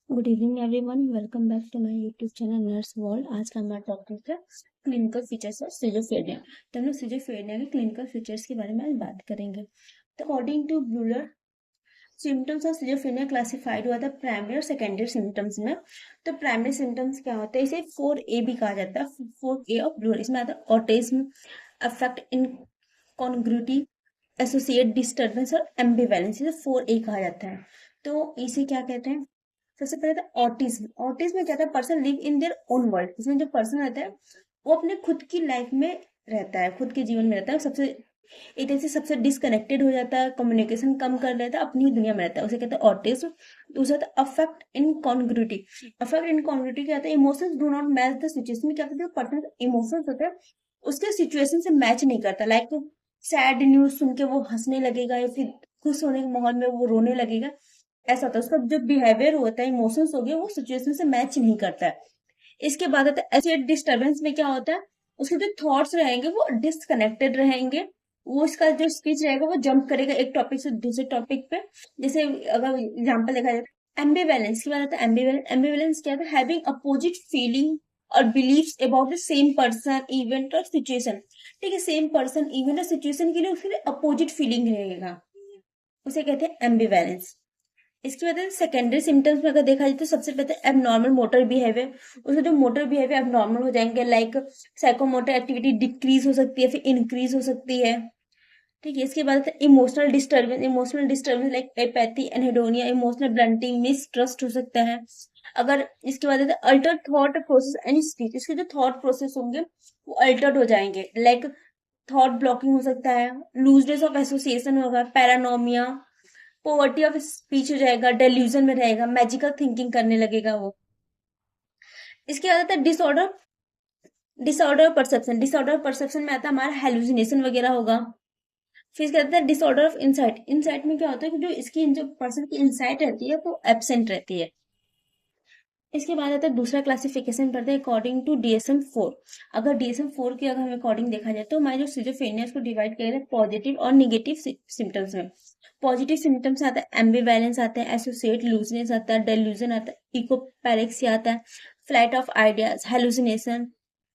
Good evening everyone, welcome back to my YouTube channel nurse world. आज का हमारा topic है क्लिनिकल फीचर्स ऑफ सिजोफ्रेनिया। तो हम लोग सिजोफ्रेनिया के क्लिनिकल फीचर्स के बारे में आज बात करेंगे। तो according to Bleuler, symptoms of schizophrenia classified हुआ था प्राइमरी और सेकेंडरी सिम्टम्स में। तो प्राइमरी सिम्टम्स क्या होते हैं, इसे 4A भी कहा जाता है। 4A ऑफ ब्यूलर, इसमें आता है autism, affect in कॉन्ग्रुटी, associate disturbance और एम्बिवेलेंस। इसे 4A कहा जाता है। तो इसे क्या कहते हैं? सबसे पहले था ऑटिज्म। ऑटिज्म में क्या था, person live in their own world. इसमें जो पर्सन रहता है वो अपने खुद की लाइफ में रहता है, खुद के जीवन में रहता है, सबसे एक तरह से सबसे डिसकनेक्टेड हो जाता है, कम्युनिकेशन कम कर लेता है, अपनी ही दुनिया में रहता है, उसे कहते हैं ऑटिज्म। दूसरा था अफेक्ट इन कॉन्ग्रुटी। अफेक्ट इन कॉन्ग्रुटी क्या होता है, emotions do not match the situation. क्या होता है, पर्सन इमोशंस होते हैं उसके सिचुएशन से मैच नहीं करता। लाइक सैड न्यूज सुन के वो हंसने लगेगा या फिर खुश होने के माहौल में वो रोने लगेगा, ऐसा होता है। उसका जो बिहेवियर होता है, इमोशंस हो गए, वो सिचुएशन से मैच नहीं करता है। इसके बाद आता है एसोसिएट डिस्टर्बेंस में क्या होता है, उसके जो थॉट्स रहेंगे वो डिस्कनेक्टेड रहेंगे। वो इसका जो स्पीच रहेगा वो जंप करेगा एक टॉपिक से दूसरे टॉपिक पे। जैसे अगर एग्जांपल देखा जाए, एम्बिवेलेंस की बात आता है। एम्बिवेलेंस एम्बिवेलेंस क्या है, हैविंग अपोजिट फीलिंग और believes about the same person, event और सिचुएशन। ठीक है, सेम पर्सन, इवेंट और सिचुएशन के लिए उसके लिए अपोजिट फीलिंग रहेगा, उसे कहते हैं एम्बिवेलेंस। इसके बाद सेकेंडरी सिम्टम्स में अगर देखा जाए तो सबसे पहले एबनॉर्मल मोटर बिहेवियर। उसमें जो मोटर बिहेवियर एबनॉर्मल हो जाएंगे, लाइक साइकोमोटर एक्टिविटी डिक्रीज हो सकती है, फिर इंक्रीज हो सकती है। ठीक है, इसके बाद emotional disturbance. Emotional disturbance like apathy, anhedonia, emotional blunting, mistrust हो सकता है। अगर इसके बाद alter thought process and speech. इसके जो थॉट प्रोसेस होंगे वो अल्टर्ड हो जाएंगे, लाइक थॉट ब्लॉकिंग हो सकता है, लूजनेस ऑफ एसोसिएशन होगा, पैरानोमिया, पोवर्टी ऑफ स्पीच हो जाएगा, डेल्यूजन में रहेगा, मैजिकल थिंकिंग करने लगेगा वो। इसके बाद आता है disorder. Disorder perception. Disorder perception में आता है हमारा हेलुसिनेशन वगैरह होगा। फिर इसके बाद आता है डिसऑर्डर ऑफ इंसाइट। इंसाइट में क्या होता है कि जो इसकी जो पर्सन की इंसाइट रहती है वो एब्सेंट रहती है। इसके बाद आता है दूसरा क्लासिफिकेशन पढ़ते हैं अकॉर्डिंग टू DSM-4। अगर DSM-4 के अगर हम अकॉर्डिंग देखा जाए तो हमारे जो सिजोफ्रेनिया उसको डिवाइड किया जाए पॉजिटिव और निगेटिव सिम्टम्स में। पॉजिटिव सिम्टम्स आता है एम्बिवैलेंस आता है, एसोसिएट लूजनेस आता है, डेल्यूजन आता है, इकोपैरेक्सिया आता है, फ्लाइट ऑफ आइडियाज, हेलुसिनेशन,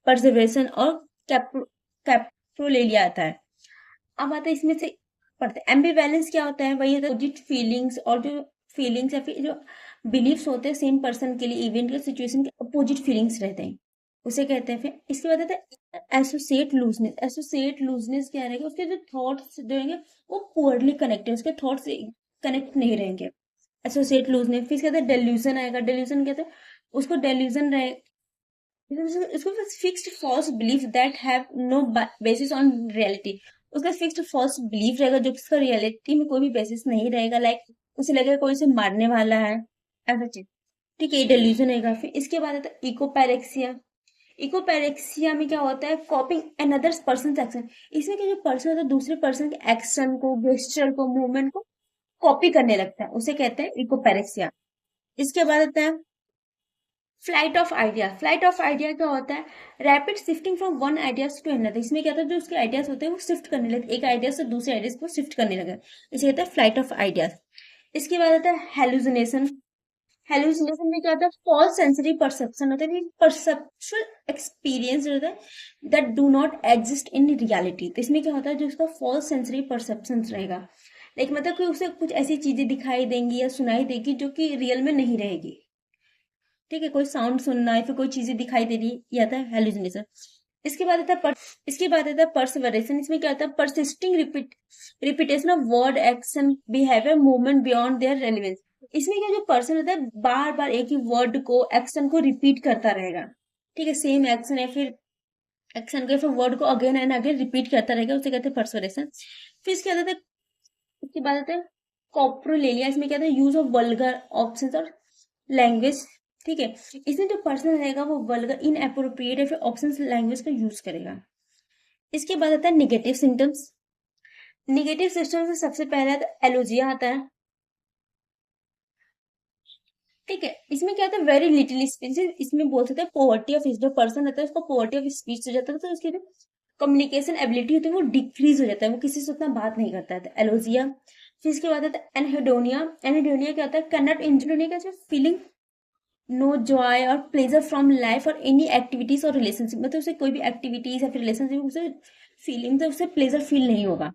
परसेवरेशन और कैप्रोलेलिया आता है। अब आता है इसमें से पढ़ते हैं एम्बिवैलेंस क्या होता है। वही अपोजिट फीलिंग्स और जो फीलिंग्स या फिर जो बिलीफ्स होते हैं सेम पर्सन के लिए, इवेंट या सिचुएशन के अपोजिट फीलिंग्स रहते हैं, उसे कहते हैं। फिर इसके बाद आता है एसोसिएट लूजनेस। एसोसिएट लूजनेस क्या रहेगा, उसके जो थॉट्स जो रहेंगे वो पुअरली कनेक्टेड, उसके थॉट्स कनेक्ट नहीं रहेंगे, एसोसिएट लूजनेस। फिर इसके बाद डेल्यूजन आएगा। डेल्यूजन कहते हैं उसको डेल्यूजन रहे, इसको fixed false belief that have no basis on reality. उसका फिक्स्ड फॉल्स बिलीफ रहेगा जो उसका रियलिटी में कोई भी बेसिस नहीं रहेगा, लाइक उसे लगेगा कोई उसे मारने वाला है, ऐसा चीज। ठीक है, ये डेल्यूजन रहेगा। फिर इसके बाद आता है इकोपैरेक्सिया। इकोपैरेक्सिया में क्या होता है, कॉपिंग अनदर पर्सन एक्शन। इसमें क्या, जो पर्सन होता है दूसरे पर्सन के एक्शन को, गेस्चर को, मूवमेंट को कॉपी करने लगता है, उसे कहते हैं इकोपैरेक्सिया। इसके बाद आता है flight of idea. Flight of idea क्या होता है, rapid shifting from one ideas to another. इसमें क्या होता है, जो उसके आइडियाज होते हैं वो शिफ्ट करने लगे, एक आइडिया से दूसरे आइडियाज को शिफ्ट करने लगे, इसे कहते हैं फ्लाइट ऑफ आइडियाज। इसके बाद आता है हेलुसिनेशन। हेलुसिनेशन में क्या होता है, फॉल्स सेंसरी परसेप्शन होता है, परसेप्चुअल एक्सपीरियंस होता है that do not exist in reality. तो इसमें क्या होता है, जो उसका फॉल्स सेंसरी परसेप्शन रहेगा, लाइक मतलब कि उसे कुछ ऐसी चीजें दिखाई देंगी या सुनाई देगी जो कि रियल में नहीं रहेगी। ठीक है, कोई साउंड सुनना है, फिर कोई चीजें दिखाई दे रही है, ये आता है हेलुसिनेशन। इसके बाद आता है इसके बाद आता है परसिवरेशन। इसमें क्या आता है, persisting repetition of word, action, behaviour, movement beyond their relevance. इसमें क्या, जो पर्सन होता है बार बार एक ही वर्ड को, एक्शन को रिपीट करता रहेगा। ठीक है, सेम एक्शन है, फिर एक्शन को, फिर वर्ड को अगेन एंड अगेन रिपीट करता रहेगा, उसे कहते हैं परसिवरेशन। फिर इसके बाद आता है इसके बाद आता है कॉप्रोलेलिया। इसमें क्या था, यूज ऑफ वल्गर ऑप्शंस और लैंग्वेज। ठीक है, इसमें जो पर्सन रहेगा वो वल्गर, इनएप्रोप्रिएट या फिर ऑप्शंस लैंग्वेज का यूज करेगा। इसके बाद आता है निगेटिव सिम्टम्स। निगेटिव सिम्टम्स में सबसे पहला एलोजिया आता है। ठीक है, इसमें क्या होता है, वेरी लिटिल स्पीच। इसमें बोल सकते हैं पोवर्टी ऑफ, जो पर्सन रहता है उसको पोवर्टी ऑफ स्पीच हो जाता है, तो उसकी जो कम्युनिकेशन एबिलिटी होती है वो डिक्रीज हो जाता है, वो किसी से उतना बात नहीं करता है, एलोजिया। फिर इसके बाद आता है एनहेडोनिया। एनहेडोनिया क्या होता है, कैन नॉट एंजॉय का जो फीलिंग नो जॉय और प्लेजर फ्रॉम लाइफ और एनी एक्टिविटीज और रिलेशनशिप, मतलब उसे कोई भी एक्टिविटीज या फिर रिलेशनशिप उसे फीलिंग तो उसे प्लेजर फील नहीं होगा।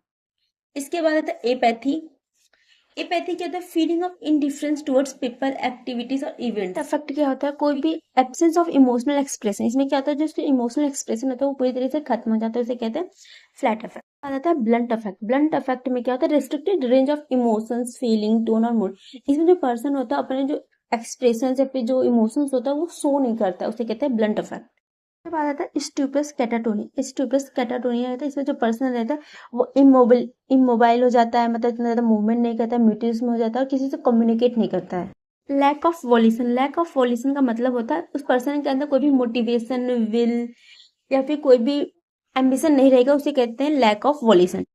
इसके बाद आता है एपैथी। एपैथी क्या होता है? Feeling of indifference towards people, activities और इवेंट। अफेक्ट क्या होता है? कोई भी एब्सेंस ऑफ इमोशनल एक्सप्रेशन। इसमें क्या होता है? जो उसके इमोशनल एक्सप्रेशन होता है वो पूरी तरह से खत्म हो जाता है, उसे कहते हैं फ्लैट अफेक्ट। आ जाता है ब्लंट अफेक्ट। ब्लंट अफेक्ट में क्या होता है? Restricted range of emotions, feeling, tone और मूड। इसमें जो पर्सन होता है अपने जो एक्सप्रेशन या फिर जो इमोशंस होता है वो शो नहीं करता है, उसे कहते हैं ब्लंट अफेक्ट। उसके बाद आता है स्टूपस कैटाटोनी। स्टूपस कैटाटोनिया रहता है, इसमें जो पर्सन रहता है वो इमोबाइल हो जाता है, मतलब इतना ज़्यादा मूवमेंट नहीं करता है, म्यूटिज्म हो जाता है और किसी से कम्युनिकेट नहीं करता है। Lack of volition. Lack of volition का मतलब होता है उस पर्सन के अंदर कोई भी मोटिवेशन, विल या फिर कोई भी एम्बिशन नहीं रहेगा, उसे कहते हैं लैक ऑफ वॉल्यूशन।